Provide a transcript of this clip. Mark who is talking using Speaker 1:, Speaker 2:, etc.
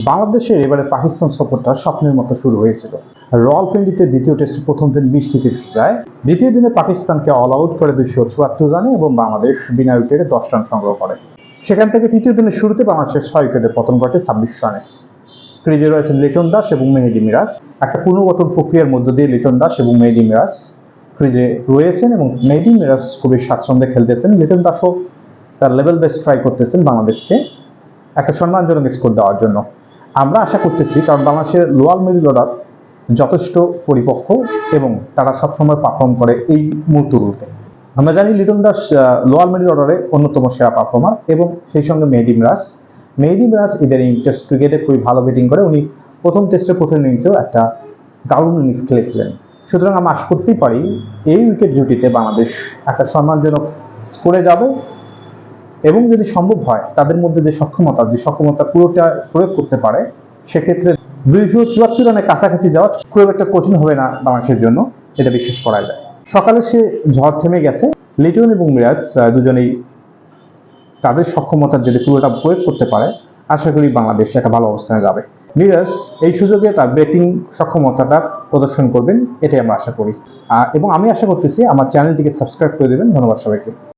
Speaker 1: বাংলাদেশের এবারে পাকিস্তান সফরটা স্বপ্নের মতো শুরু হয়েছিল। রাওয়ালপিন্ডিতে দ্বিতীয় টেস্টে প্রথম দিন 20টিতে যায়, দ্বিতীয় দিনে পাকিস্তানকে অল আউট করে 274 রানে এবং বাংলাদেশ বিনা উইকেটে 10 রান সংগ্রহ করে। সেখান থেকে তৃতীয় দিনের শুরুতে বাংলাদেশের 6 উইকেটে পতন ঘটে 26 রানে। ক্রিজে রয়েছেন লিটন দাস এবং মেহেদী মিরাজ। একটা পুনর্গঠন প্রক্রিয়ার মধ্য দিয়ে লিটন দাস এবং মেহেদী মিরাজ ক্রিজে রয়েছেন এবং মেহেদী মিরাজ খুবই স্বাচ্ছন্দ্যে খেলতেছেন। লিটন দাসও তার লেভেল বেস্ট ট্রাই করতেছেন বাংলাদেশকে একটা সম্মানজনক স্কোর দেওয়ার জন্য। আমরা আশা করতেছি, কারণ বাংলাদেশের লোয়ার মিডল অর্ডার যথেষ্ট পরিপক্ক এবং তারা সবসময় পারফর্ম করে এই মুহূর্তগুলোতে। আমরা জানি লিটন দাস লোয়ার মিডল অর্ডারে অন্যতম সেরা পারফর্মার এবং সেই সঙ্গে মেহেদী মিরাজ ইদানিং টেস্ট ক্রিকেটে খুবই ভালো ব্যাটিং করে। উনি প্রথম টেস্টের প্রথম ইনিংসেও একটা দারুণ ইনিংস খেলেছিলেন। সুতরাং আমরা আশা করতেই পারি এই উইকেট জুটিতে বাংলাদেশ একটা সম্মানজনক স্কোরে যাবে এবং যদি সম্ভব হয় তাদের মধ্যে যে সক্ষমতা পুরোটা প্রয়োগ করতে পারে, সেক্ষেত্রে 274 রানের কাছাকাছি যাওয়া খুব একটা কঠিন হবে না বাংলাদেশের জন্য, এটা বিশ্বাস করা যায়। সকালে সে ঝড় থেমে গেছে। লিটন এবং মিরাজ দুজনেই তাদের সক্ষমতার যদি পুরোটা প্রয়োগ করতে পারে, আশা করি বাংলাদেশ একটা ভালো অবস্থানে যাবে। মিরাজ এই সুযোগে তার ব্যাটিং সক্ষমতাটা প্রদর্শন করবেন, এটাই আমরা আশা করি। এবং আমি আশা করতেছি আমার চ্যানেলটিকে সাবস্ক্রাইব করে দেবেন। ধন্যবাদ সবাইকে।